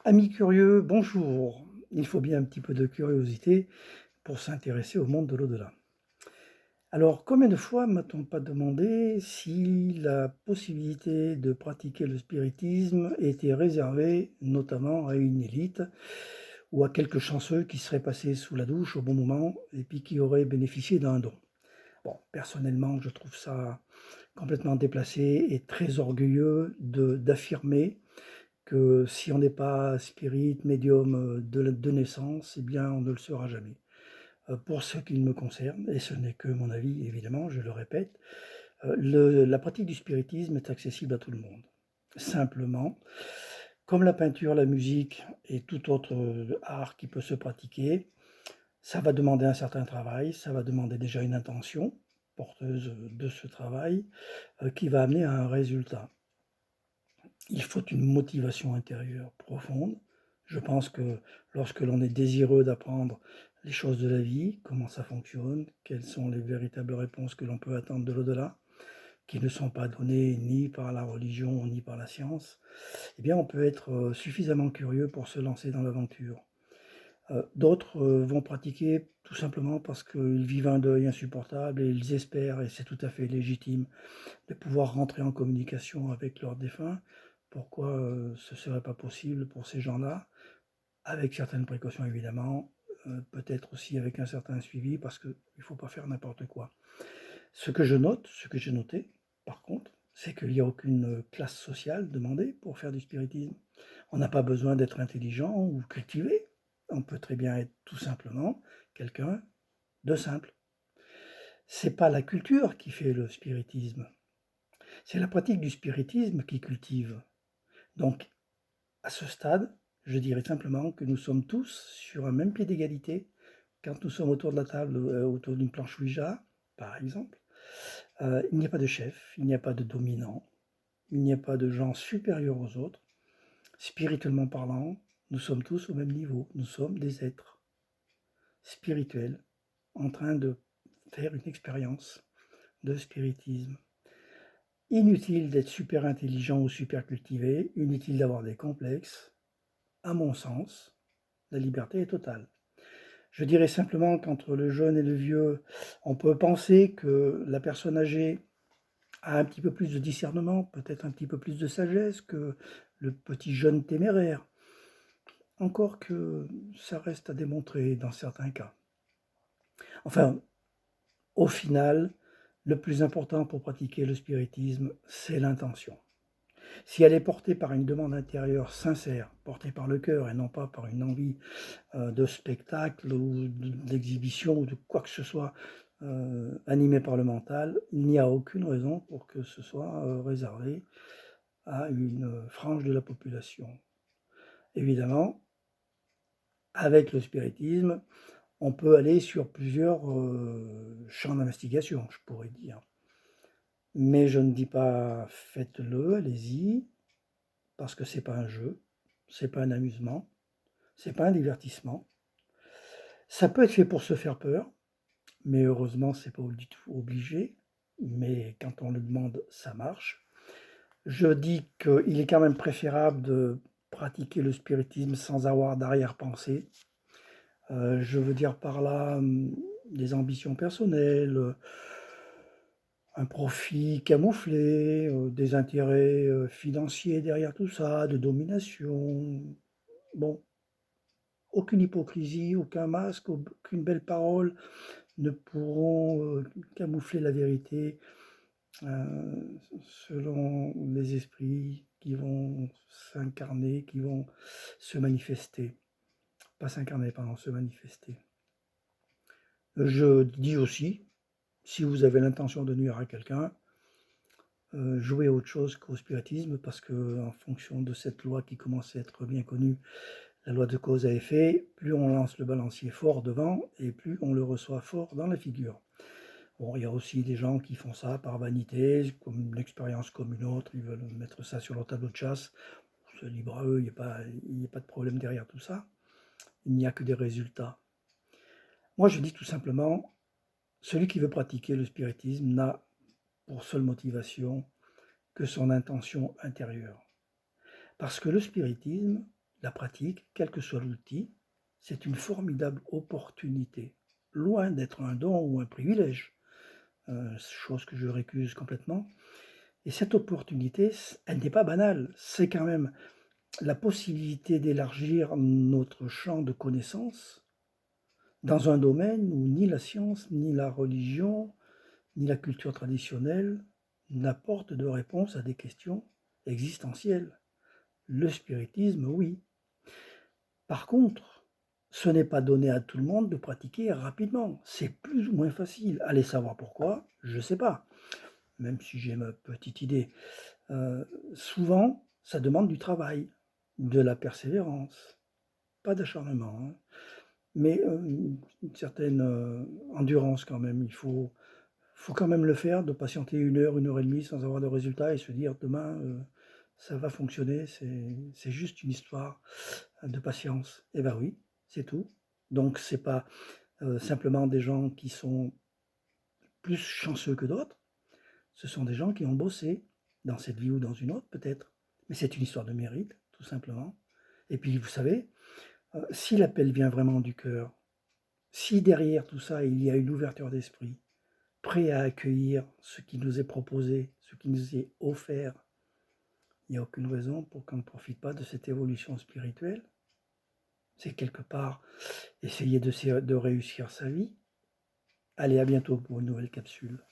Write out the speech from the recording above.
Amis curieux, bonjour. Il faut bien un petit peu de curiosité pour s'intéresser au monde de l'au-delà. Alors, combien de fois m'a-t-on pas demandé si la possibilité de pratiquer le spiritisme était réservée notamment à une élite ou à quelques chanceux qui seraient passés sous la douche au bon moment et puis qui auraient bénéficié d'un don. Bon, personnellement, je trouve ça complètement déplacé et très orgueilleux d'affirmer que si on n'est pas spirit, médium de naissance, eh bien on ne le sera jamais. Pour ce qui me concerne, et ce n'est que mon avis évidemment, je le répète, la pratique du spiritisme est accessible à tout le monde. Simplement, comme la peinture, la musique et tout autre art qui peut se pratiquer, ça va demander un certain travail, ça va demander déjà une intention porteuse de ce travail qui va amener à un résultat. Il faut une motivation intérieure profonde. Je pense que lorsque l'on est désireux d'apprendre les choses de la vie, comment ça fonctionne, quelles sont les véritables réponses que l'on peut attendre de l'au-delà, qui ne sont pas données ni par la religion ni par la science, eh bien on peut être suffisamment curieux pour se lancer dans l'aventure. D'autres vont pratiquer tout simplement parce qu'ils vivent un deuil insupportable et ils espèrent, et c'est tout à fait légitime, de pouvoir rentrer en communication avec leurs défunts. Pourquoi ce ne serait pas possible pour ces gens-là, avec certaines précautions évidemment, peut-être aussi avec un certain suivi, parce qu'il ne faut pas faire n'importe quoi. Ce que je note, ce que j'ai noté, par contre, c'est qu'il n'y a aucune classe sociale demandée pour faire du spiritisme. On n'a pas besoin d'être intelligent ou cultivé. On peut très bien être tout simplement quelqu'un de simple. C'est pas la culture qui fait le spiritisme, c'est la pratique du spiritisme qui cultive. Donc, à ce stade, je dirais simplement que nous sommes tous sur un même pied d'égalité quand nous sommes autour de la table, autour d'une planche Ouija, par exemple. Il n'y a pas de chef, il n'y a pas de dominant, il n'y a pas de gens supérieurs aux autres. Spirituellement parlant, nous sommes tous au même niveau. Nous sommes des êtres spirituels en train de faire une expérience de spiritisme. Inutile d'être super intelligent ou super cultivé, inutile d'avoir des complexes. À mon sens, la liberté est totale. Je dirais simplement qu'entre le jeune et le vieux, on peut penser que la personne âgée a un petit peu plus de discernement, peut-être un petit peu plus de sagesse que le petit jeune téméraire. Encore que ça reste à démontrer dans certains cas. Enfin, au final, le plus important pour pratiquer le spiritisme, c'est l'intention. Si elle est portée par une demande intérieure sincère, portée par le cœur et non pas par une envie de spectacle ou d'exhibition ou de quoi que ce soit animé par le mental, il n'y a aucune raison pour que ce soit réservé à une frange de la population. Évidemment, avec le spiritisme, on peut aller sur plusieurs champs d'investigation, je pourrais dire. Mais je ne dis pas faites-le, allez-y, parce que c'est pas un jeu, c'est pas un amusement, c'est pas un divertissement. Ça peut être fait pour se faire peur, mais heureusement, c'est pas du tout obligé. Mais quand on le demande, ça marche. Je dis qu'il est quand même préférable de pratiquer le spiritisme sans avoir d'arrière-pensée. Je veux dire par là des ambitions personnelles, un profit camouflé, des intérêts financiers derrière tout ça, de domination. Bon, aucune hypocrisie, aucun masque, aucune belle parole ne pourront camoufler la vérité selon les esprits qui vont s'incarner, qui vont se manifester. Pas s'incarner, pardon, se manifester. Je dis aussi, si vous avez l'intention de nuire à quelqu'un, jouez autre chose qu'au spiritisme, parce que en fonction de cette loi qui commence à être bien connue, la loi de cause à effet, plus on lance le balancier fort devant, et plus on le reçoit fort dans la figure. Bon, il y a aussi des gens qui font ça par vanité, comme une expérience comme une autre, ils veulent mettre ça sur leur tableau de chasse, c'est libre à eux, il n'y a pas de problème derrière tout ça, il n'y a que des résultats. Moi je dis tout simplement, celui qui veut pratiquer le spiritisme n'a pour seule motivation que son intention intérieure. Parce que le spiritisme, la pratique, quel que soit l'outil, c'est une formidable opportunité, loin d'être un don ou un privilège, chose que je récuse complètement. Et cette opportunité, elle n'est pas banale, c'est quand même la possibilité d'élargir notre champ de connaissances dans un domaine où ni la science, ni la religion, ni la culture traditionnelle n'apportent de réponse à des questions existentielles. Le spiritisme, oui. Par contre, ce n'est pas donné à tout le monde de pratiquer rapidement. C'est plus ou moins facile. Allez savoir pourquoi, je ne sais pas, même si j'ai ma petite idée. Souvent, ça demande du travail, de la persévérance, pas d'acharnement, hein, mais une certaine endurance quand même. Il faut quand même le faire, de patienter 1 heure et demie sans avoir de résultat et se dire demain ça va fonctionner, c'est juste une histoire de patience. Eh ben oui, c'est tout. Donc c'est pas simplement des gens qui sont plus chanceux que d'autres, ce sont des gens qui ont bossé dans cette vie ou dans une autre peut-être. Mais c'est une histoire de mérite, tout simplement. Et puis vous savez, si l'appel vient vraiment du cœur, si derrière tout ça il y a une ouverture d'esprit, prêt à accueillir ce qui nous est proposé, ce qui nous est offert, il n'y a aucune raison pour qu'on ne profite pas de cette évolution spirituelle. C'est quelque part essayer de réussir sa vie. Allez, à bientôt pour une nouvelle capsule.